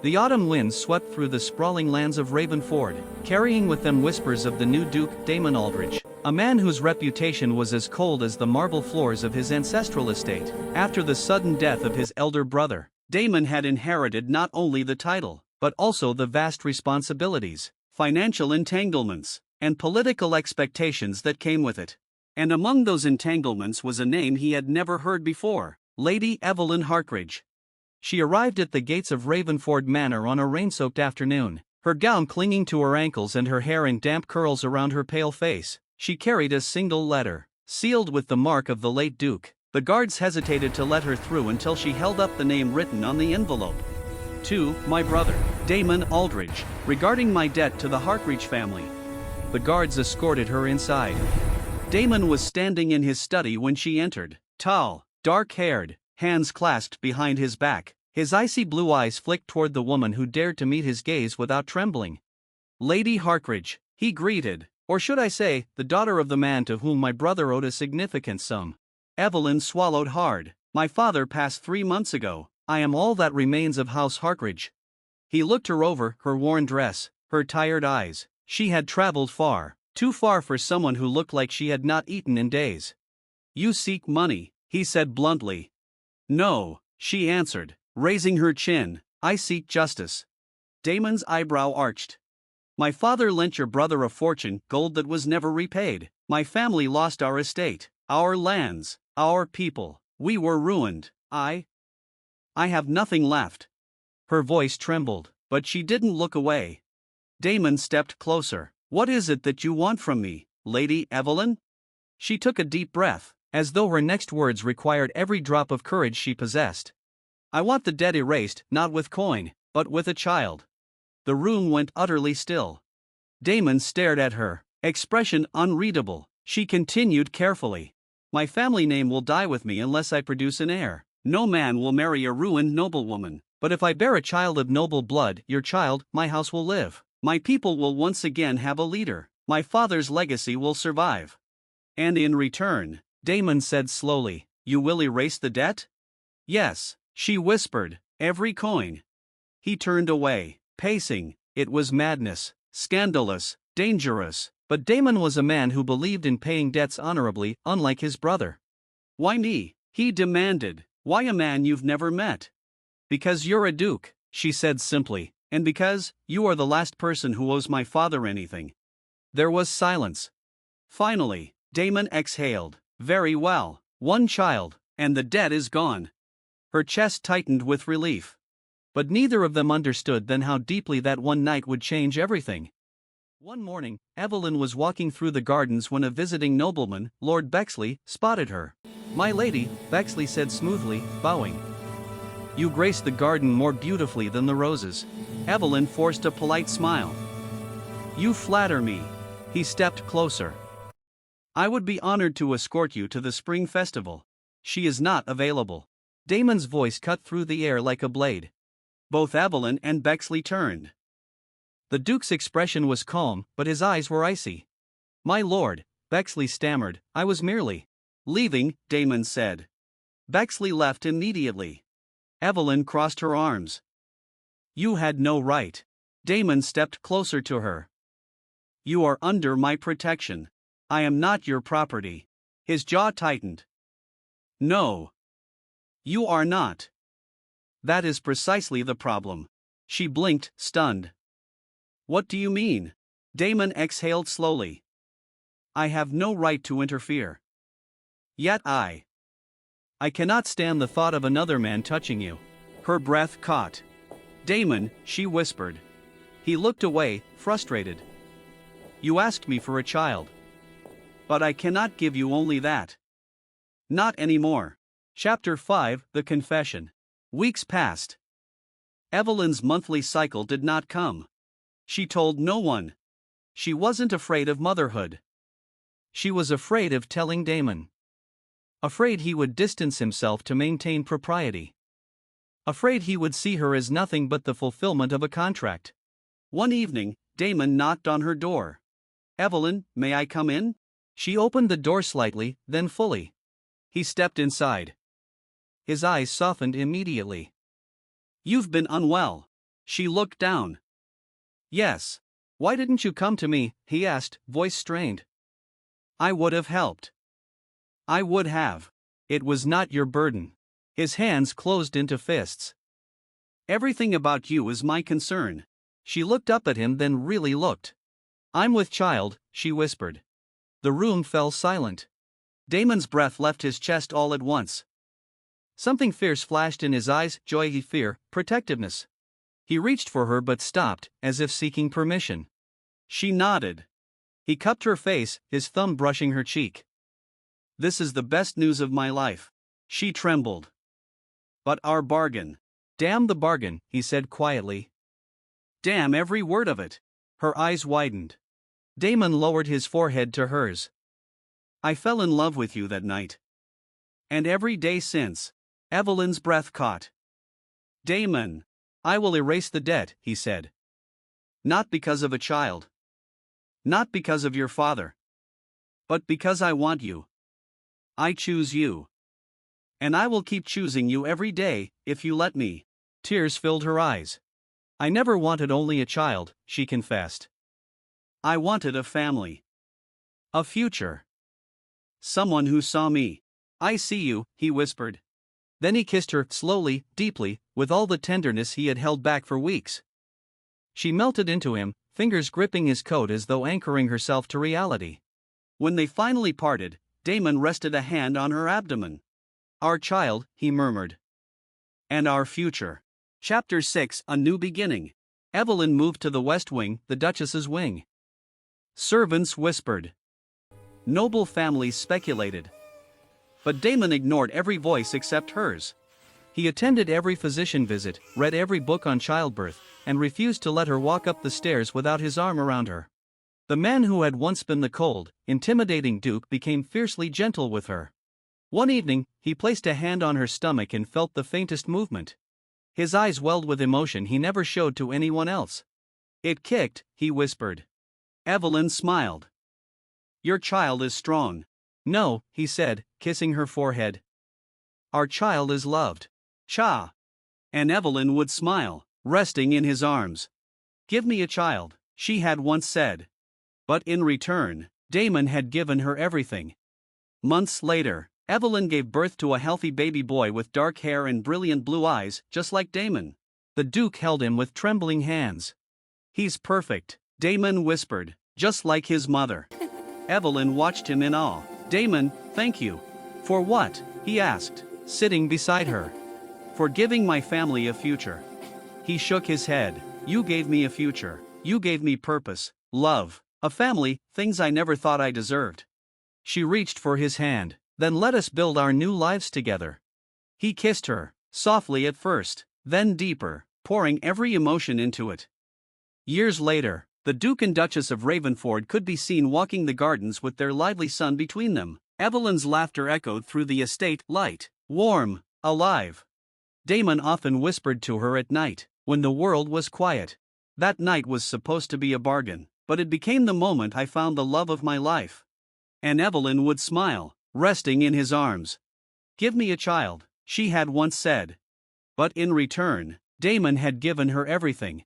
The autumn winds swept through the sprawling lands of Ravenford, carrying with them whispers of the new Duke, Damon Aldridge, a man whose reputation was as cold as the marble floors of his ancestral estate. After the sudden death of his elder brother, Damon had inherited not only the title, but also the vast responsibilities, financial entanglements, and political expectations that came with it. And among those entanglements was a name he had never heard before, Lady Evelyn Harkridge. She arrived at the gates of Ravenford Manor on a rain-soaked afternoon, her gown clinging to her ankles and her hair in damp curls around her pale face. She carried a single letter, sealed with the mark of the late Duke. The guards hesitated to let her through until she held up the name written on the envelope. To my brother, Damon Aldridge, regarding my debt to the Harkridge family. The guards escorted her inside. Damon was standing in his study when she entered, tall, dark-haired, hands clasped behind his back. His icy blue eyes flicked toward the woman who dared to meet his gaze without trembling. Lady Harkridge, he greeted, or should I say, the daughter of the man to whom my brother owed a significant sum. Evelyn swallowed hard. My father passed 3 months ago. I am all that remains of House Harkridge. He looked her over, her worn dress, her tired eyes. She had traveled far, too far for someone who looked like she had not eaten in days. You seek money, he said bluntly. No, she answered, raising her chin. I seek justice. Damon's eyebrow arched. My father lent your brother a fortune, gold that was never repaid. My family lost our estate, our lands, our people. We were ruined. I have nothing left. Her voice trembled, but she didn't look away. Damon stepped closer. What is it that you want from me, Lady Evelyn? She took a deep breath, as though her next words required every drop of courage she possessed. I want the debt erased, not with coin, but with a child. The room went utterly still. Damon stared at her, expression unreadable. She continued carefully. My family name will die with me unless I produce an heir. No man will marry a ruined noblewoman, but if I bear a child of noble blood, your child, my house will live. My people will once again have a leader. My father's legacy will survive. And in return, Damon said slowly, you will erase the debt? Yes, she whispered, every coin. He turned away, pacing. It was madness, scandalous, dangerous, but Damon was a man who believed in paying debts honorably, unlike his brother. Why me? He demanded. Why a man you've never met? Because you're a duke, she said simply, and because you are the last person who owes my father anything. There was silence. Finally, Damon exhaled. Very well, one child, and the debt is gone. Her chest tightened with relief. But neither of them understood then how deeply that one night would change everything. One morning, Evelyn was walking through the gardens when a visiting nobleman, Lord Bexley, spotted her. My lady, Bexley said smoothly, bowing. You grace the garden more beautifully than the roses. Evelyn forced a polite smile. You flatter me. He stepped closer. I would be honored to escort you to the spring festival. She is not available. Damon's voice cut through the air like a blade. Both Evelyn and Bexley turned. The Duke's expression was calm, but his eyes were icy. My lord, Bexley stammered, I was merely leaving, Damon said. Bexley left immediately. Evelyn crossed her arms. You had no right. Damon stepped closer to her. You are under my protection. I am not your property. His jaw tightened. No. You are not. That is precisely the problem. She blinked, stunned. What do you mean? Damon exhaled slowly. I have no right to interfere. Yet I cannot stand the thought of another man touching you. Her breath caught. Damon, she whispered. He looked away, frustrated. You asked me for a child. But I cannot give you only that. Not anymore. Chapter 5, The Confession. Weeks passed. Evelyn's monthly cycle did not come. She told no one. She wasn't afraid of motherhood. She was afraid of telling Damon. Afraid he would distance himself to maintain propriety. Afraid he would see her as nothing but the fulfillment of a contract. One evening, Damon knocked on her door. Evelyn, may I come in? She opened the door slightly, then fully. He stepped inside. His eyes softened immediately. You've been unwell. She looked down. Yes. Why didn't you come to me? He asked, voice strained. I would have helped. I would have. It was not your burden. His hands closed into fists. Everything about you is my concern. She looked up at him, then really looked. I'm with child, she whispered. The room fell silent. Damon's breath left his chest all at once. Something fierce flashed in his eyes, joy, fear, protectiveness. He reached for her but stopped, as if seeking permission. She nodded. He cupped her face, his thumb brushing her cheek. This is the best news of my life. She trembled. But our bargain. Damn the bargain, he said quietly. Damn every word of it. Her eyes widened. Damon lowered his forehead to hers. I fell in love with you that night. And every day since. Evelyn's breath caught. Damon. I will erase the debt, he said. Not because of a child. Not because of your father. But because I want you. I choose you. And I will keep choosing you every day, if you let me. Tears filled her eyes. I never wanted only a child, she confessed. I wanted a family. A future. Someone who saw me. I see you, he whispered. Then he kissed her, slowly, deeply, with all the tenderness he had held back for weeks. She melted into him, fingers gripping his coat as though anchoring herself to reality. When they finally parted, Damon rested a hand on her abdomen. Our child, he murmured. And our future. Chapter 6, A New Beginning. Evelyn moved to the west wing, the Duchess's wing. Servants whispered. Noble families speculated. But Damon ignored every voice except hers. He attended every physician visit, read every book on childbirth, and refused to let her walk up the stairs without his arm around her. The man who had once been the cold, intimidating Duke became fiercely gentle with her. One evening, he placed a hand on her stomach and felt the faintest movement. His eyes welled with emotion he never showed to anyone else. It kicked, he whispered. Evelyn smiled. Your child is strong. No, he said, kissing her forehead. Our child is loved. Cha. And Evelyn would smile, resting in his arms. Give me a child, she had once said. But in return, Damon had given her everything. Months later, Evelyn gave birth to a healthy baby boy with dark hair and brilliant blue eyes, just like Damon. The Duke held him with trembling hands. He's perfect, Damon whispered, just like his mother. Evelyn watched him in awe. Damon, thank you. For what? He asked, sitting beside her. For giving my family a future. He shook his head. You gave me a future. You gave me purpose, love, a family, things I never thought I deserved. She reached for his hand. Then let us build our new lives together. He kissed her, softly at first, then deeper, pouring every emotion into it. Years later, the Duke and Duchess of Ravenford could be seen walking the gardens with their lively son between them. Evelyn's laughter echoed through the estate, light, warm, alive. Damon often whispered to her at night, when the world was quiet. That night was supposed to be a bargain, but it became the moment I found the love of my life. And Evelyn would smile, resting in his arms. Give me a child, she had once said. But in return, Damon had given her everything.